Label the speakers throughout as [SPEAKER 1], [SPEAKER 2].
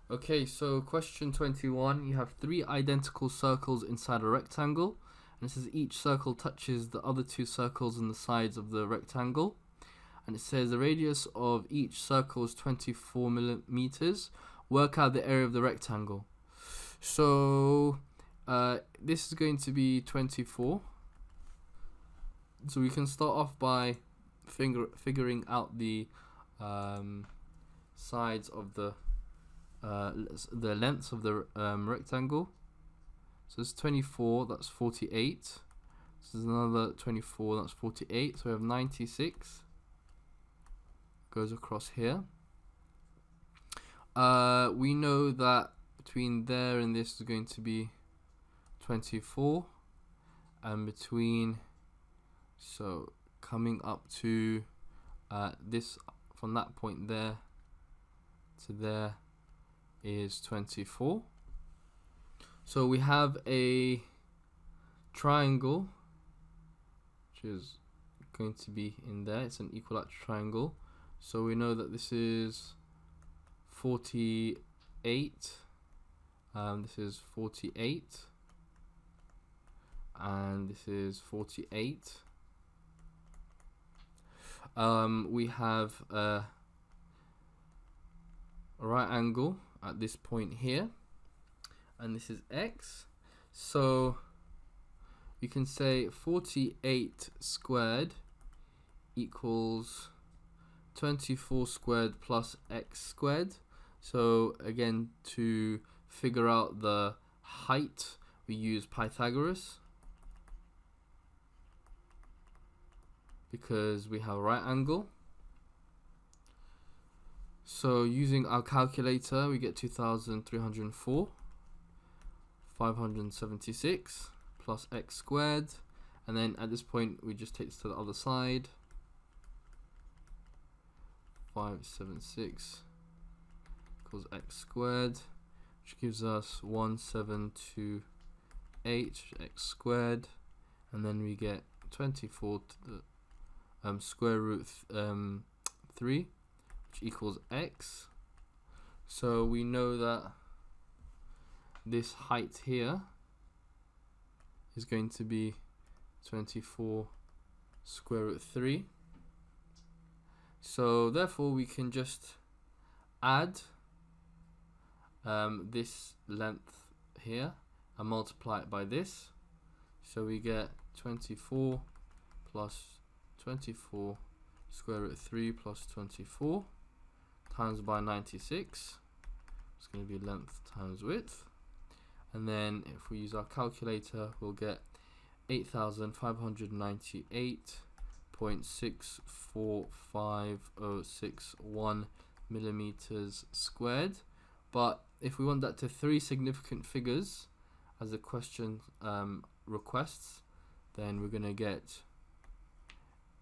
[SPEAKER 1] Okay, so question 21, you have three identical circles inside a rectangle, and it says each circle touches the other two circles on the sides of the rectangle, and it says the radius of each circle is 24 millimeters. Work out the area of the rectangle. So this is going to be 24. So we can start off by figuring out the sides of the lengths of the rectangle. So it's 24, that's 48. This is another 24, that's 48. So we have 96 goes across here. We know that between there and this is going to be 24, and between, so coming up to this, from that point there to there is 24. So we have a triangle which is going to be in there. It's an equilateral triangle, so we know that this is 48, this is 48, and this is 48. We have a right angle at this point here, and this is x. So you can say 48 squared equals 24 squared plus x squared. So again, to figure out the height, we use Pythagoras, because we have a right angle. So using our calculator, we get 2,304, 576 plus x squared, and then at this point we just take this to the other side. 576 equals x squared, which gives us 1728 x squared, and then we get 24 to the square root 3, which equals x. So we know that this height here is going to be 24 square root 3. So therefore we can just add this length here and multiply it by this. So we get 24 plus 24 square root 3 plus 24 times by 96. It's going to be length times width. And then if we use our calculator, we'll get 8,598.645061 millimeters squared. But if we want that to three significant figures, as the question requests, then we're going to get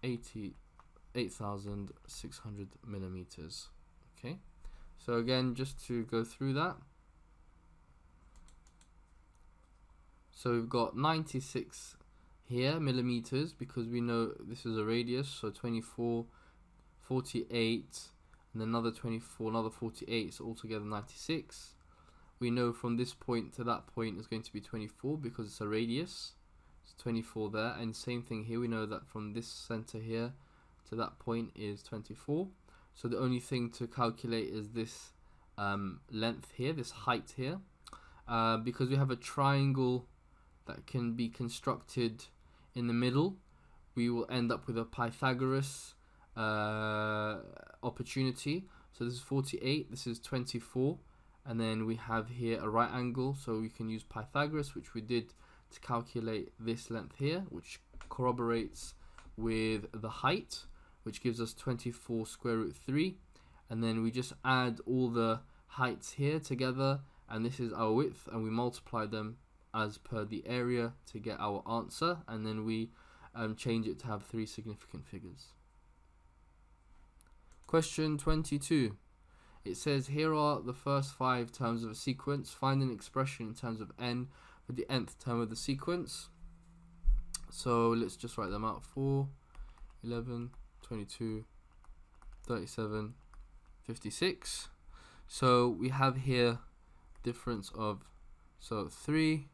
[SPEAKER 1] 8,600 millimeters. Okay, so again, just to go through that, so we've got 96 here millimeters, because we know this is a radius, so 24, 48, and another 24, another 48, so altogether 96. We know from this point to that point is going to be 24 because it's a radius. It's 24 there, and same thing here, we know that from this center here to that point is 24. So the only thing to calculate is this length here, this height here, because we have a triangle that can be constructed in the middle. We will end up with a Pythagoras opportunity. So this is 48, this is 24, and then we have here a right angle, so we can use Pythagoras, which we did to calculate this length here, which corroborates with the height, which gives us 24 square root 3, and then we just add all the heights here together, and this is our width, and we multiply them as per the area to get our answer, and then we change it to have three significant figures. Question 22. It says, here are the first 5 terms of a sequence. Find an expression in terms of n for the nth term of the sequence. So let's just write them out. 4, 11, 22, 37, 56. So we have here difference of 3.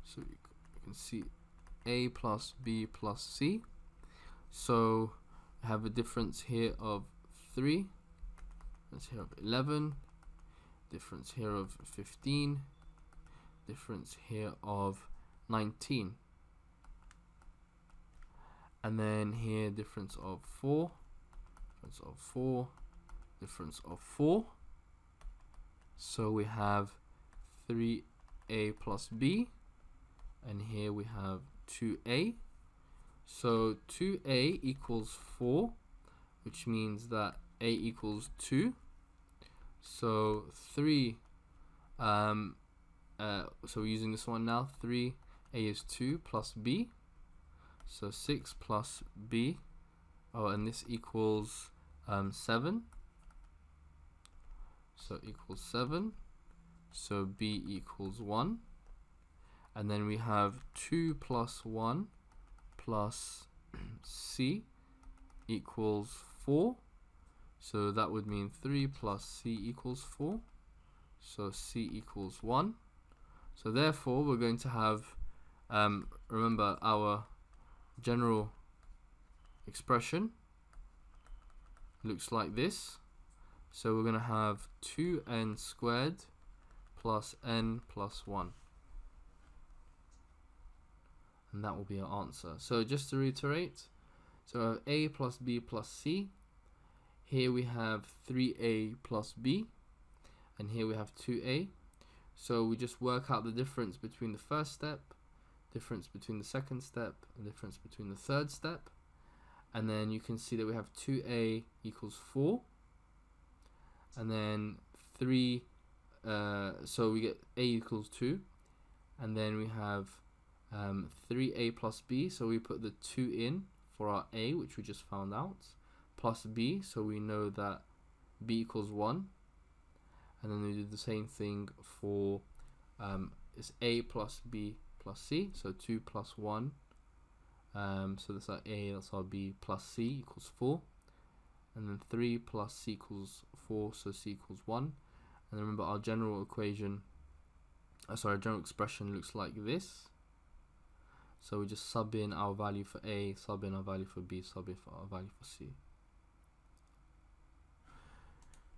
[SPEAKER 1] So you can see a plus b plus c. So I have a difference here of 3. Difference here of 11. Difference here of 15. Difference here of 19. And then here difference of 4. Difference of 4. Difference of 4. So we have 3a plus b, and here we have 2a. So 2a equals 4, which means that a equals 2. So 3, so we're using this one now. 3a is 2 plus b, so 6 plus b. Oh, and this equals 7. So equals 7. So b equals 1. And then we have 2 plus 1 plus c equals 4. So that would mean 3 plus c equals 4. So c equals 1. So therefore we're going to have, remember, our general expression looks like this. So we're going to have 2n squared plus n plus 1. And that will be our answer. So just to reiterate, so we have a plus b plus c. Here we have 3a plus b. And here we have 2a. So we just work out the difference between the first step, difference between the second step, and difference between the third step. And then you can see that we have 2a equals 4. And then 3, so we get a equals 2. And then we have 3a plus b, so we put the 2 in for our a, which we just found out, plus b, so we know that b equals 1. And then we do the same thing for it's a plus b plus c, so 2 plus 1. So that's our a, that's our b, plus c equals 4. And then 3 plus c equals 4, so c equals 1. And then remember our general equation, our general expression looks like this. So we just sub in our value for a, sub in our value for b, sub in for our value for c.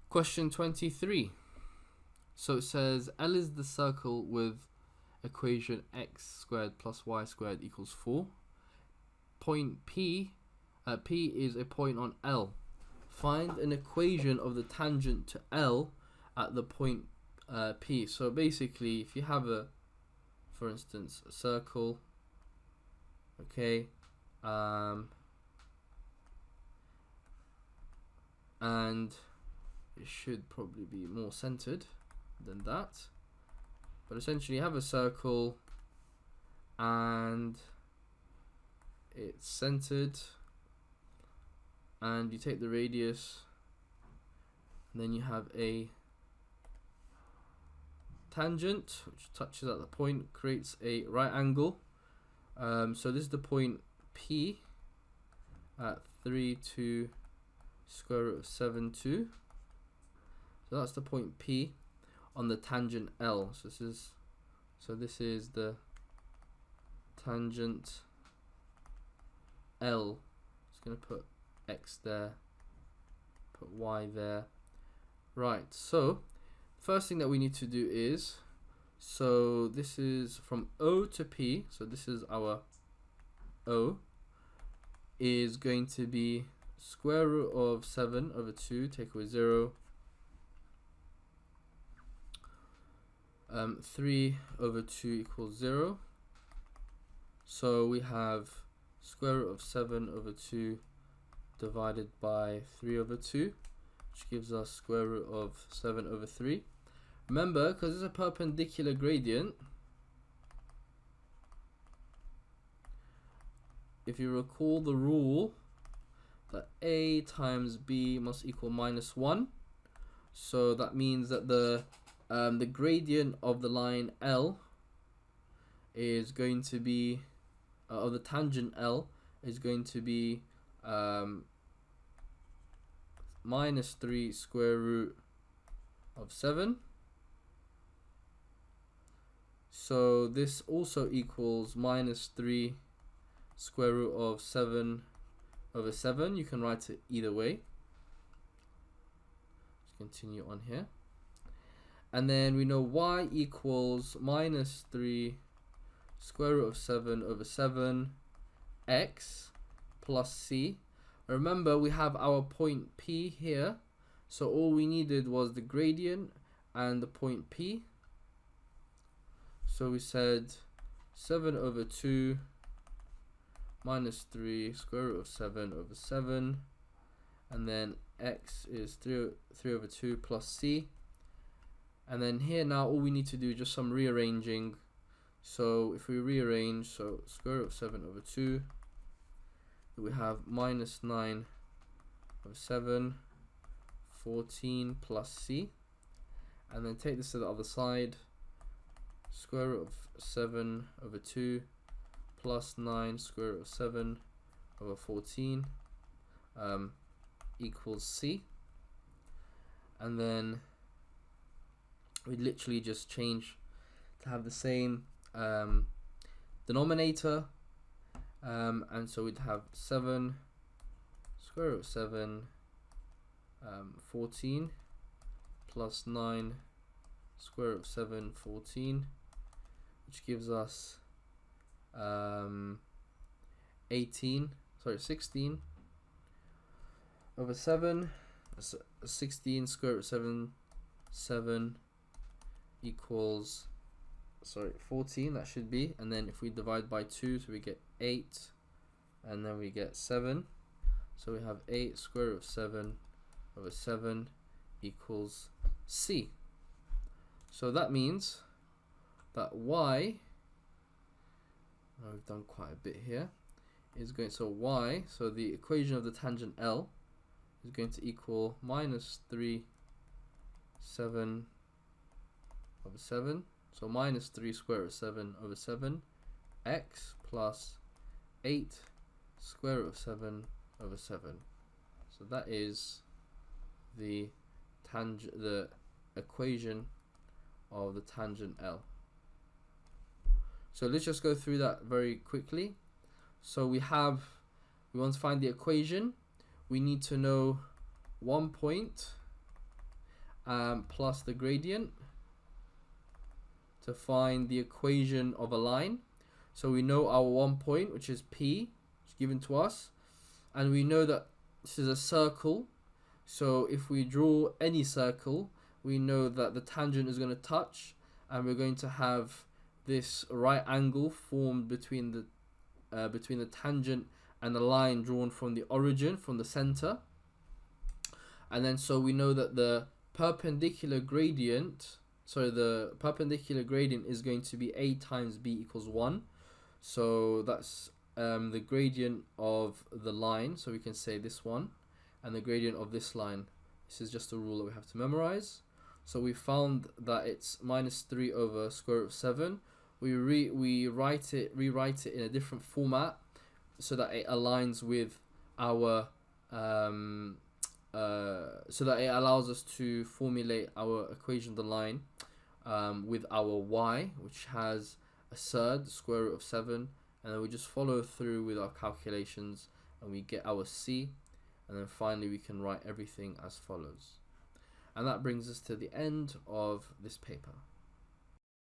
[SPEAKER 1] Question 23. So it says L is the circle with equation x squared plus y squared equals 4. Point P, P is a point on L. Find an equation of the tangent to L at the point P. So basically, if you have for instance, a circle, okay, and it should probably be more centered than that, but essentially you have a circle and it's centered, and you take the radius, and then you have a tangent which touches at the point, creates a right angle. So this is the point P at 3, 2, square root of 7, 2. So that's the point P on the tangent L. So this is the tangent L. Just gonna put X there, put Y there. Right, so first thing that we need to do is, so this is from O to P, so this is our O, is going to be square root of 7 over 2, take away 0, 3 over 2 equals 0. So we have square root of 7 over 2 divided by 3 over 2, which gives us square root of 7 over 3. Remember, because it's a perpendicular gradient, if you recall the rule that a times b must equal minus 1, so that means that the gradient of the line L is going to be, of the tangent L is going to be minus 3 square root of 7. So this also equals minus 3 square root of 7 over 7. You can write it either way. Let's continue on here. And then we know y equals minus 3 square root of 7 over 7 x plus c. Remember, we have our point P here, so all we needed was the gradient and the point P. So we said 7 over 2 minus 3 square root of 7 over 7, and then x is 3 over 2 plus c. And then here now all we need to do is just some rearranging. So if we rearrange, so square root of 7 over 2, we have minus 9 over 7, 14 plus c. And then take this to the other side, square root of 7 over 2 plus 9 square root of 7 over 14 equals c. And then we literally just change to have the same denominator, and so we'd have 7 square root of 7 14 plus 9 square root of 7 14, which gives us 16 over 7. 16 square root of 7 equals 14, that should be, and then if we divide by 2, so we get 8, and then we get 7, so we have 8 square root of 7 over 7 equals c. So that means that y, we've done quite a bit here, is going, so y, so the equation of the tangent L is going to equal minus 3 7 over 7, so minus 3 square root of 7 over 7 x plus 8 square root of 7 over 7. So that is the equation of the tangent L. So let's just go through that very quickly. So we want to find the equation. We need to know 1 point plus the gradient to find the equation of a line. So we know our 1 point, which is P, which is given to us, and we know that this is a circle. So if we draw any circle, we know that the tangent is going to touch, and we're going to have this right angle formed between the tangent and the line drawn from the origin, from the center. And then so we know that the perpendicular gradient, is going to be a times b equals 1. So that's the gradient of the line, so we can say this one, and the gradient of this line. This is just a rule that we have to memorize. So we found that it's minus 3 over square root of 7. We rewrite it in a different format so that it aligns with our so that it allows us to formulate our equation of the line with our y, which has a third square root of 7, and then we just follow through with our calculations and we get our c, and then finally we can write everything as follows. And that brings us to the end of this paper.